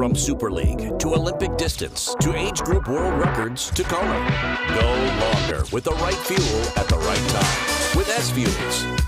From Super League to Olympic distance to age group world records to Kona. Go longer with the right fuel at the right time with SFuels.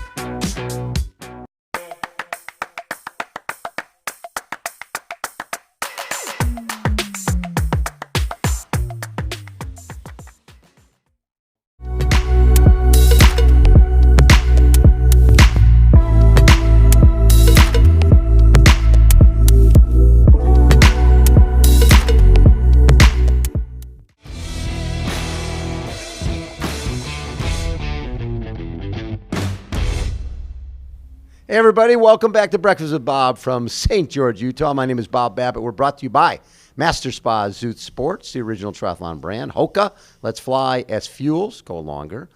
Hey everybody, welcome back to Breakfast with Bob from St. George, Utah. My name is Bob Babbitt. We're brought to you by Master Spa Zoot Sports, the original triathlon brand, HOKA, Let's Fly, SFuels, go longer,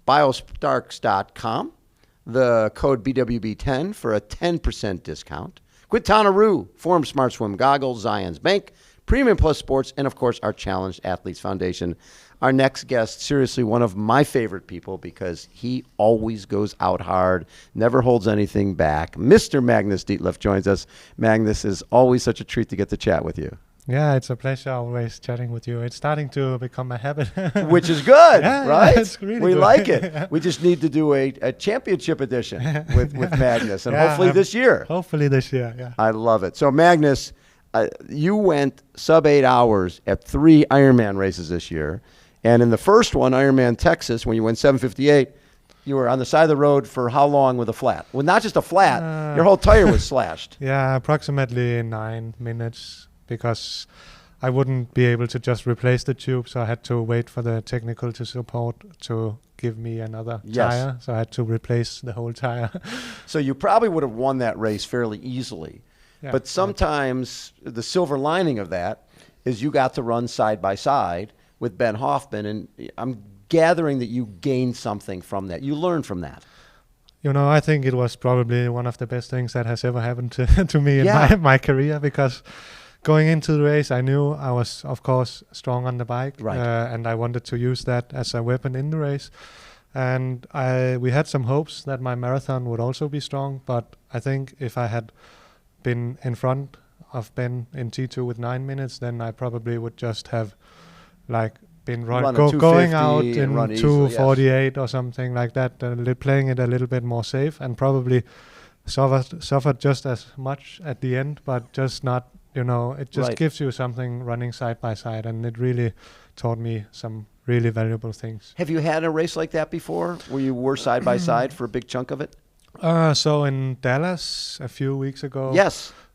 Biostarks.com, the code BWB10 for a 10% discount, Quintanaroo, Form Smart Swim Goggles, Zions Bank, Premium Plus Sports, and of course our Challenged Athletes Foundation. Our next guest, seriously, one of my favorite people because he always goes out hard, never holds anything back. Mr. Magnus Ditlev joins us. Magnus, is always such a treat to get to chat with you. Yeah, it's a pleasure always chatting with you. It's starting to become a habit. Which is good, right? Yeah, it's really we good. like it. We just need to do a championship edition with Magnus, and hopefully this year. Hopefully this year, yeah. I love it. So, Magnus, you went sub 8 hours at 3 Ironman races this year. And in the first one, Ironman Texas, when you went 7:58, you were on the side of the road for how long with a flat? Well, not just a flat, your whole tire was slashed. Yeah, approximately 9 minutes because I wouldn't be able to just replace the tube. So I had to wait for the technical to support to give me another tire. So I had to replace the whole tire. So you probably would have won that race fairly easily. Yeah, but sometimes the silver lining of that is you got to run side by side with Ben Hoffman, and I'm gathering that you gained something from that. You learned from that. You know, I think it was probably one of the best things that has ever happened to me in my career, because going into the race, I knew I was, of course, strong on the bike, and I wanted to use that as a weapon in the race. And we had some hopes that my marathon would also be strong, but I think if I had been in front of Ben in T2 with 9 minutes, then I probably would just have been going out in 2:48 or something like that, playing it a little bit more safe, and probably suffered just as much at the end, but just not, it just gives you something running side by side, and it really taught me some really valuable things. Have you had a race like that before, where you were side by side for a big chunk of it? So in Dallas a few weeks ago,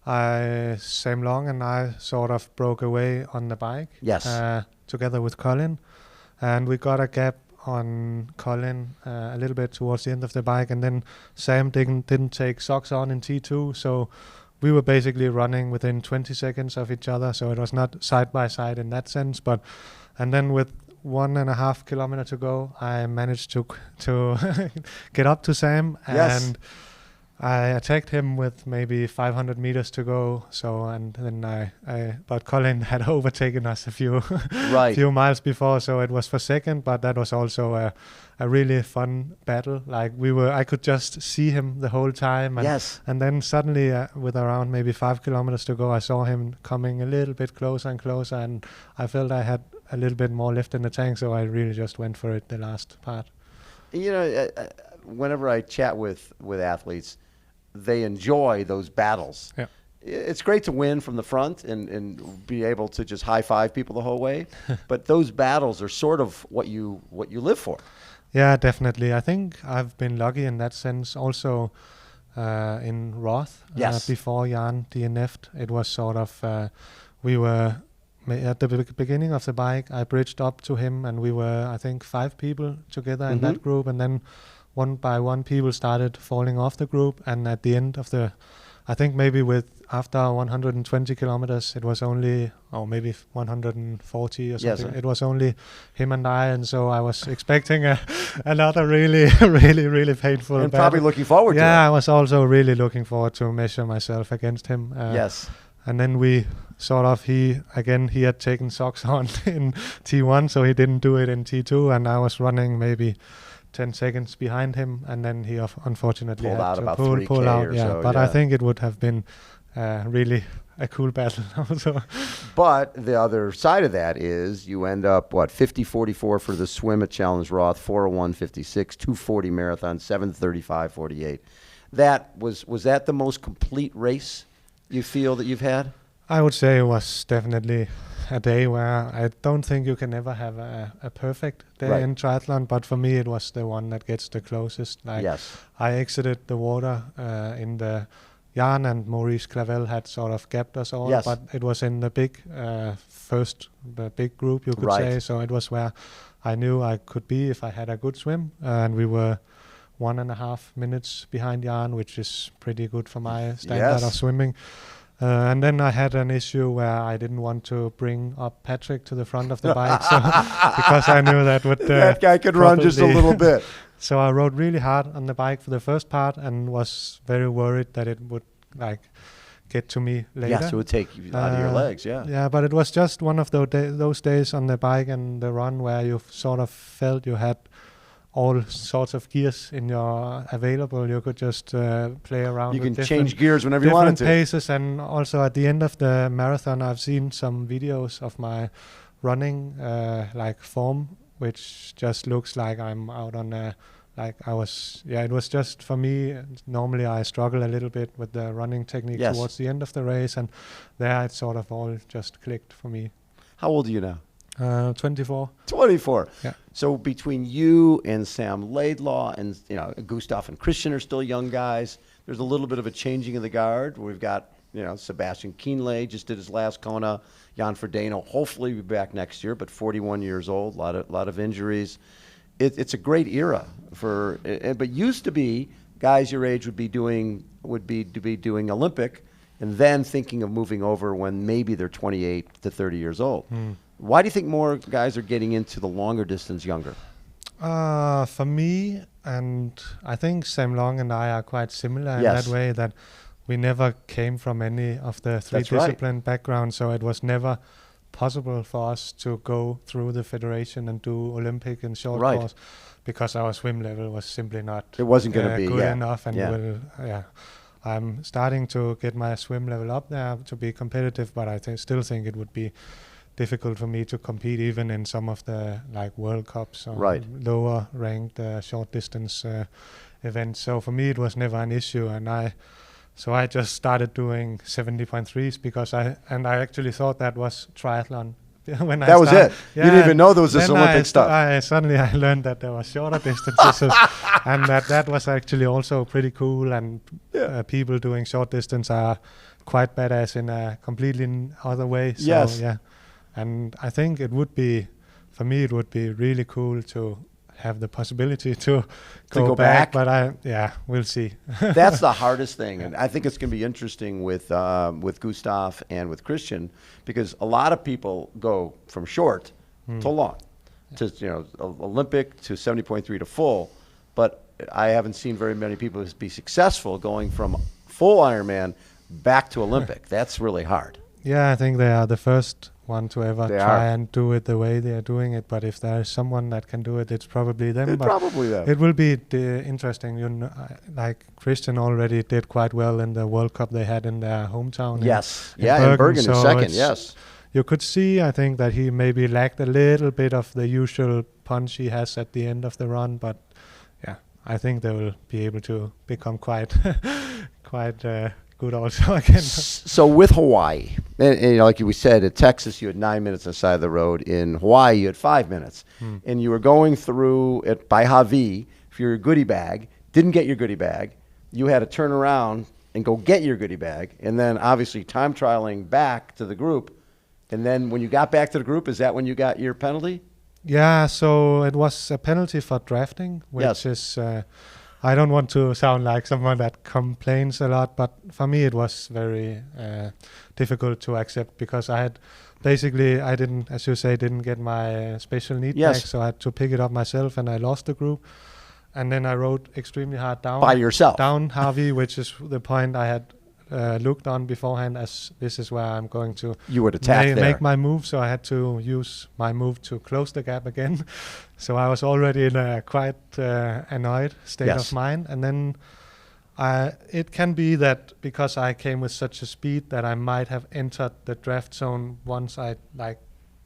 Sam Long and I sort of broke away on the bike. Together with Colin, and we got a gap on Colin a little bit towards the end of the bike, and then Sam didn't take socks on in T2, so we were basically running within 20 seconds of each other, so it was not side by side in that sense. And then with 1.5 kilometers to go, I managed to get up to Sam, and I attacked him with maybe 500 meters to go. And then but Colin had overtaken us a few miles before, so it was for second. But that was also a really fun battle. I could just see him the whole time. And then suddenly, with around maybe 5 kilometers to go, I saw him coming a little bit closer and closer, and I felt I had a little bit more left in the tank, so I really just went for it the last part. Whenever I chat with athletes, they enjoy those battles. Yeah. It's great to win from the front and be able to just high five people the whole way, but those battles are sort of what you live for. Yeah, definitely. I think I've been lucky in that sense. Also, in Roth, before Jan DNF'd, it was sort of we were at the beginning of the bike. I bridged up to him, and we were, I think, 5 people together in that group, and then one by one people started falling off the group, and at the end of I think maybe after 120 kilometers, it was only, maybe 140 or something. It was only him and I, and so I was expecting another really, really, really painful and battle. Probably looking forward to it. Yeah, I was also really looking forward to measure myself against him. And then we sort of, he had taken socks on in T1, so he didn't do it in T2, and I was running maybe 10 seconds behind him, and then he unfortunately pulled had out to about pull 3K out. or so. But I think it would have been really a cool battle also. But the other side of that is you end up, 50-44 for the swim at Challenge Roth, 4:01:56, 2:40 marathon, 7:35:48. Was that the most complete race you feel that you've had? I would say it was definitely a day where I don't think you can ever have a perfect day in triathlon, but for me it was the one that gets the closest. I exited the water in the Jan and Maurice Clavel had sort of gapped us all, but it was in the big the big group, you could say. So it was where I knew I could be if I had a good swim, and we were 1.5 minutes behind Jan, which is pretty good for my standard of swimming. And then I had an issue where I didn't want to bring up Patrick to the front of the bike, so because I knew that would that guy could run just a little bit. So I rode really hard on the bike for the first part and was very worried that it would get to me later. Yes, it would take you out of your legs, Yeah, but it was just one of those days on the bike and the run where you sort of felt you had all sorts of gears in your available. You could just play around. You can change gears whenever you wanted to. Different paces, and also at the end of the marathon, I've seen some videos of my running form, which just looks like I'm out on a it was just for me. Normally I struggle a little bit with the running technique towards the end of the race, and there it sort of all just clicked for me. How old are you now? 24. 24. Yeah. So between you and Sam Laidlaw and Gustav and Christian are still young guys. There's a little bit of a changing of the guard. We've got Sebastian Kienle just did his last Kona. Jan Frodeno hopefully be back next year, but 41 years old. Lot of injuries. It's a great era but used to be guys your age would be doing Olympic, and then thinking of moving over when maybe they're 28 to 30 years old. Why do you think more guys are getting into the longer distance younger? For me, and I think Sam Long and I are quite similar in that way, that we never came from any of the three discipline backgrounds, so it was never possible for us to go through the federation and do Olympic and short course, because our swim level was simply not it wasn't going to be good enough. And I'm starting to get my swim level up there to be competitive, but I still think it would be difficult for me to compete even in some of the World Cups or lower ranked short distance events. So for me it was never an issue, and I just started doing 70.3s because I actually thought that was triathlon. When that was it. You didn't even know there was this Olympic stuff. Suddenly I learned that there was shorter distances, and that was actually also pretty cool. And people doing short distance are quite badass in a completely other way. So, and I think it would be really cool to have the possibility to go back, but we'll see. That's the hardest thing, and I think it's going to be interesting with Gustav and with Christian, because a lot of people go from short to long, to Olympic to 70.3 to full, but I haven't seen very many people be successful going from full Ironman back to Olympic. That's really hard. Yeah, I think they are the first one to ever and do it the way they are doing it. But if there is someone that can do it, it's probably them. It will be interesting. Like Christian already did quite well in the World Cup they had in their hometown. Yes, in Bergen in second. Yes, you could see. I think that he maybe lacked a little bit of the usual punch he has at the end of the run, but I think they will be able to become quite good also again. So with Hawaii, and like we said, at Texas you had 9 minutes on the side of the road. In Hawaii you had 5 minutes. And you were going through it by Hawi for your goodie bag, didn't get your goodie bag. You had to turn around and go get your goodie bag, and then obviously time trialing back to the group. And then when you got back to the group, is that when you got your penalty? Yeah, so it was a penalty for drafting, which is I don't want to sound like someone that complains a lot, but for me it was very difficult to accept, because I didn't, as you say, didn't get my special need bag, so I had to pick it up myself, and I lost the group. And then I rode extremely hard down. By yourself? Down Hawi, which is the point I had looked on beforehand, as this is where I'm going to make my move. So I had to use my move to close the gap again. So I was already in a quite annoyed state of mind. And then It can be that because I came with such a speed that I might have entered the draft zone once I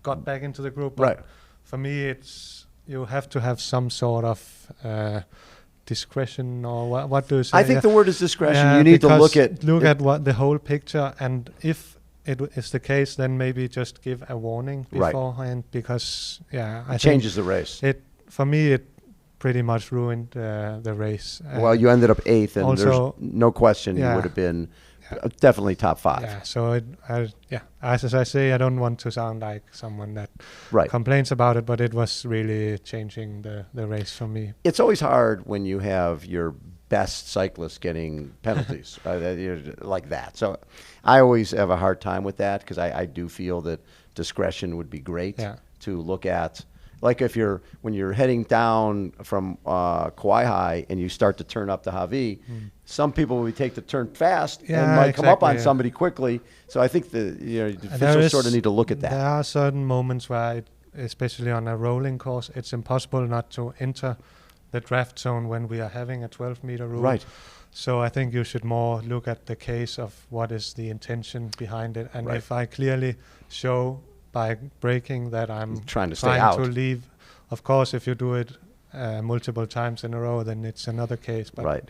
got back into the group. But for me, it's you have to have some sort of discretion, or what do you say? I think the word is discretion. You need to look at what the whole picture, and if it is the case, then maybe just give a warning beforehand, because I changes the race. For me, it pretty much ruined the race. Well, you ended up 8th, and there's no question you would have been definitely top 5. Yeah. So as I say, I don't want to sound like someone that complains about it, but it was really changing the race for me. It's always hard when you have your best cyclists getting penalties like that. So I always have a hard time with that, because I do feel that discretion would be great to look at. Like when you're heading down from Kauai High and you start to turn up to Hawi, some people will take the turn fast and might come up on somebody quickly. So I think the officials sort of need to look at that. There are certain moments where, especially on a rolling course, it's impossible not to enter the draft zone when we are having a 12-meter rule. Right. So I think you should more look at the case of what is the intention behind it. And if I clearly show by breaking that I'm trying to leave, of course, if you do it multiple times in a row, then it's another case. But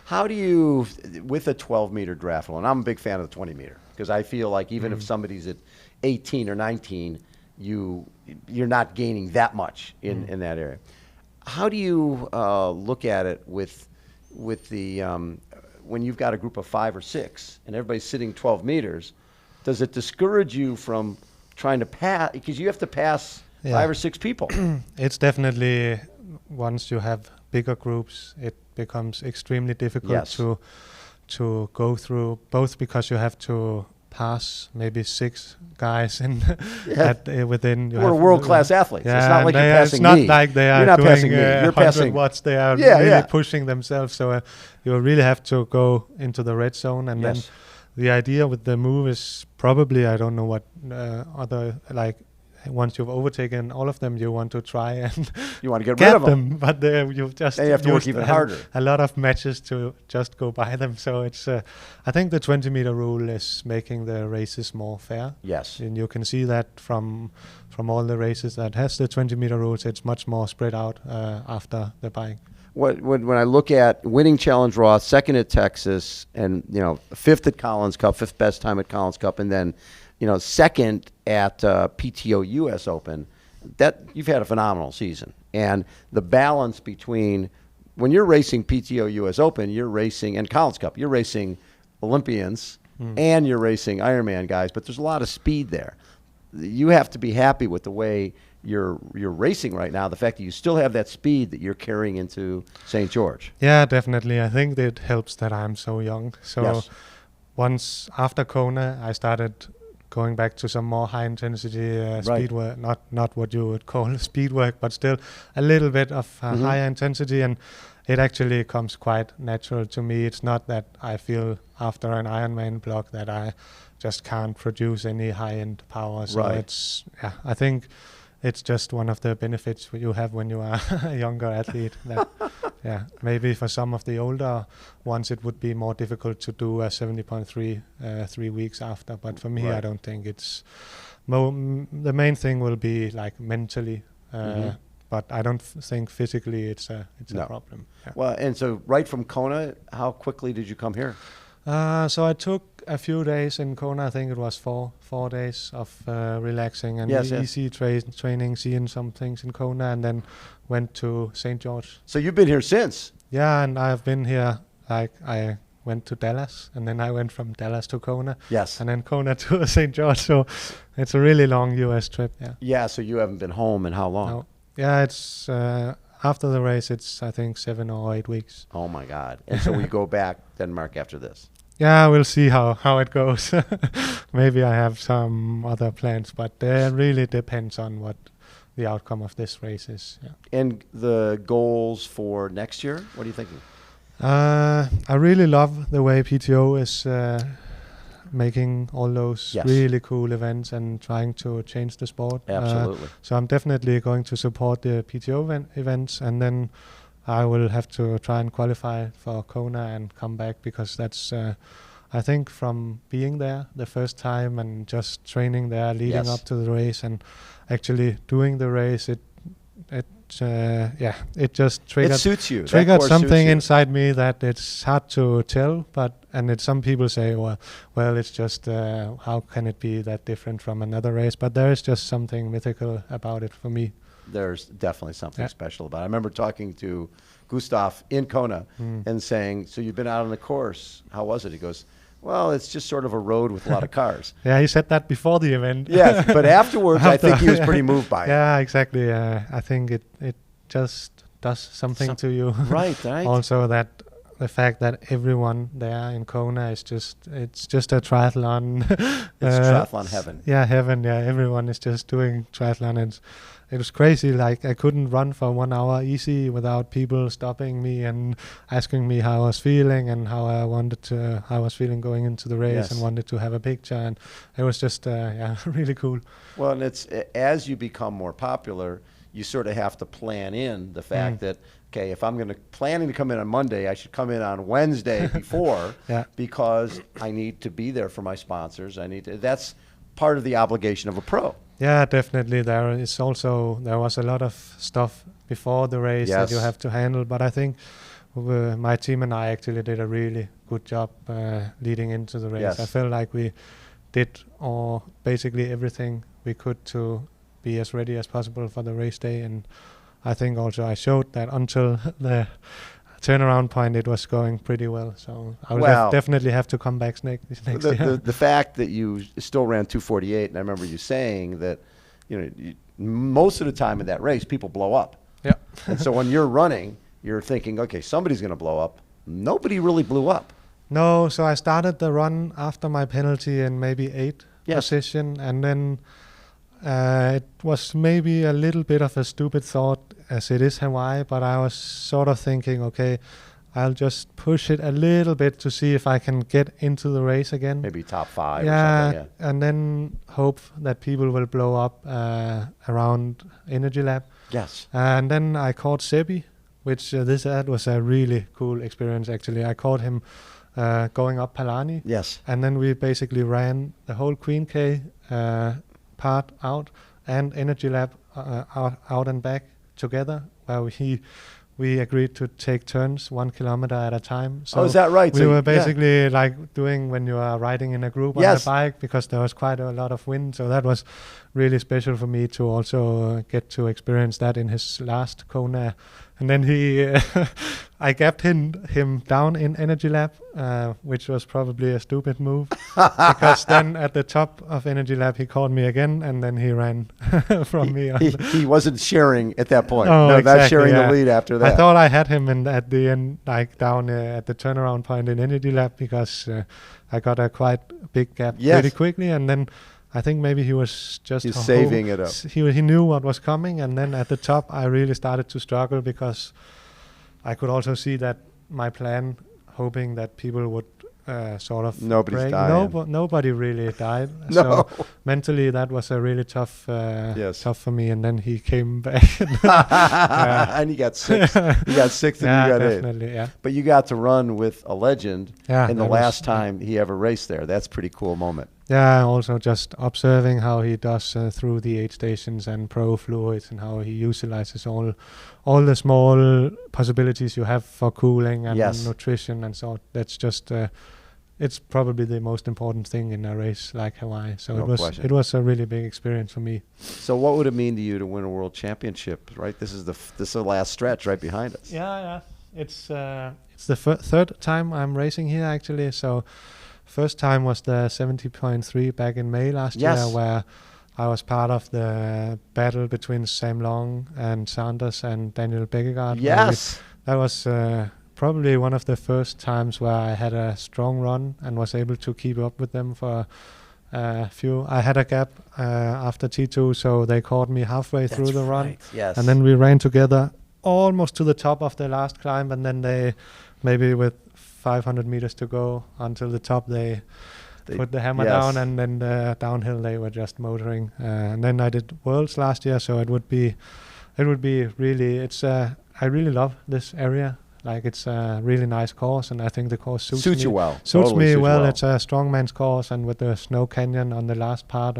How do you, with a 12-meter draft, and I'm a big fan of the 20-meter, because I feel like even if somebody's at 18 or 19, you're not gaining that much in that area. How do you look at it with the when you've got a group of 5 or 6 and everybody's sitting 12 meters? Does it discourage you from trying to pass, because you have to pass 5 or 6 people? It's definitely, once you have bigger groups, it becomes extremely difficult to go through, both because you have to pass maybe 6 guys in within. We're world-class athletes. It's not like you're passing me. It's not like they are not doing passing me. You're 100 passing watts. They are really pushing themselves. So you really have to go into the red zone, and then the idea with the move is probably, I don't know what once you've overtaken all of them, you want to try and you want to get rid of them. But you have to work even harder. A lot of matches to just go by them. So it's I think the 20-meter rule is making the races more fair. Yes. And you can see that from all the races that has the 20-meter rules, it's much more spread out after the bike. When I look at winning Challenge Roth, 2nd at Texas, and 5th at Collins Cup, 5th best time at Collins Cup, and then 2nd at PTO US Open, that you've had a phenomenal season. And the balance between when you're racing PTO US Open, you're racing, and Collins Cup, you're racing Olympians and you're racing Ironman guys, but there's a lot of speed there. You have to be happy with the way you're racing right now, the fact that you still have that speed that you're carrying into St. George. Yeah, definitely. I think it helps that I'm so young. So once after Kona, I started going back to some more high intensity speed work, not what you would call speed work, but still a little bit of higher intensity, and it actually comes quite natural to me. It's not that I feel after an Ironman block that I just can't produce any high-end power. So it's I think it's just one of the benefits you have when you are a younger athlete. That, maybe for some of the older ones it would be more difficult to do a 70.3 3 weeks after. But for me, I don't think it's the main thing will be like mentally. But I don't think physically it's a problem. Yeah. Well, and so right from Kona, how quickly did you come here? So I took a few days in Kona. I think it was four days of relaxing and easy training, seeing some things in Kona, and then went to St. George. So you've been here since? Yeah, and I've been here, like I went to Dallas, and then I went from Dallas to Kona. Yes. And then Kona to St. George. So it's a really long U.S. trip, Yeah, so you haven't been home in how long? No. Yeah, it's after the race, it's I think 7 or 8 weeks. Oh my God. And so we go back Denmark after this? Yeah, we'll see how it goes. Maybe I have some other plans, but it really depends on what the outcome of this race is. Yeah. And the goals for next year, what are you thinking? I really love the way PTO is making all those really cool events and trying to change the sport. Absolutely. So I'm definitely going to support the PTO events, and then I will have to try and qualify for Kona and come back, because that's I think from being there the first time and just training there leading up to the race and actually doing the race, it just triggered. It suits you. Triggered something inside me that it's hard to tell, and some people say, well, it's just how can it be that different from another race? But there is just something mythical about it for me. There's definitely something special about it. I remember talking to Gustav in Kona and saying, so you've been out on the course. How was it? He goes, well, it's just sort of a road with a lot of cars. Yeah, he said that before the event. Yes, but afterwards, I think he was pretty moved by it. Yeah, exactly. I think it just does something to you. Right. Also, that the fact that everyone there in Kona is it's just a triathlon. It's triathlon heaven. Yeah, heaven. Yeah, everyone is just doing triathlon, and it was crazy. Like, I couldn't run for 1 hour easy without people stopping me and asking me how I was feeling and how I was feeling going into the race, and wanted to have a picture. And it was just, really cool. Well, and it's as you become more popular, you sort of have to plan in the fact that, okay, if I'm planning to come in on Monday, I should come in on Wednesday before because I need to be there for my sponsors. That's part of the obligation of a pro. Yeah, definitely. There was a lot of stuff before the race that you have to handle, but I think my team and I actually did a really good job leading into the race. Yes. I felt like we did basically everything we could to be as ready as possible for the race day, and I think also I showed that until the turnaround point it was going pretty well, so I will definitely have to come back next year. The fact that you still ran 2:48, and I remember you saying that most of the time in that race people blow up. Yeah. And so when you're running, you're thinking, okay, somebody's going to blow up. Nobody really blew up. No, so I started the run after my penalty in maybe 8th position, and then it was maybe a little bit of a stupid thought, as it is Hawaii, but I was sort of thinking, okay, I'll just push it a little bit to see if I can get into the race again. Maybe top 5 or something. Yeah, and then hope that people will blow up around Energy Lab. Yes. And then I caught Sebi, which that was a really cool experience, actually. I caught him going up Palani. Yes. And then we basically ran the whole Queen K part out and Energy Lab out and back together, where we agreed to take turns 1 kilometer at a time. So is that right? We were basically like doing when you are riding in a group on a bike, because there was quite a lot of wind. So that was really special for me to also get to experience that in his last Kona. And then I gapped him down in Energy Lab, which was probably a stupid move, because then at the top of Energy Lab he called me again, and then he ran from me. He wasn't sharing at that point. No, exactly, not sharing the lead after that. I thought I had him at the end, like down at the turnaround point in Energy Lab, because I got a quite big gap pretty quickly, and then I think maybe he was just saving it up. He knew what was coming, and then at the top I really started to struggle, because I could also see that my plan, hoping that people would sort of Nobody's dying. Nobody really died. No. So mentally that was a really tough for me, and then he came back. And he got 6. He got 6 and you got 8. Definitely, yeah. But you got to run with a legend in the last time he ever raced there. That's a pretty cool moment. Yeah, also just observing how he does through the aid stations and pro fluids, and how he utilizes all the small possibilities you have for cooling and nutrition, and so that's just it's probably the most important thing in a race like Hawaii. So it was a really big experience for me. So what would it mean to you to win a world championship? Right, this is the last stretch right behind us. Yeah, it's the third time I'm racing here, actually. So first time was the 70.3 back in May last year, where I was part of the battle between Sam Long and Sanders and Daniel Bekkegaard. Yes. That was probably one of the first times where I had a strong run and was able to keep up with them for a few. I had a gap after T2, so they caught me halfway through the run. Yes. And then we ran together almost to the top of the last climb, and then they, maybe with 500 meters to go until the top, they put the hammer down, and then the downhill they were just motoring. And then I did Worlds last year, so it would be really, it's a I really love this area. Like, it's a really nice course, and I think the course suits you well. Suits me well. It's a strongman's course, and with the snow canyon on the last part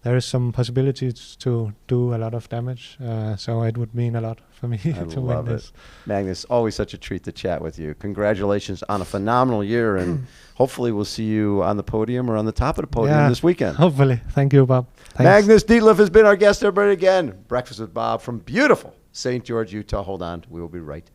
there is some possibilities to do a lot of damage. So it would mean a lot for me to win this. Magnus, always such a treat to chat with you. Congratulations on a phenomenal year, and hopefully we'll see you on the podium or on the top of the podium this weekend. Hopefully. Thank you, Bob. Thanks. Magnus Ditlev has been our guest, everybody. Again, Breakfast with Bob from beautiful St. George, Utah. Hold on. We will be right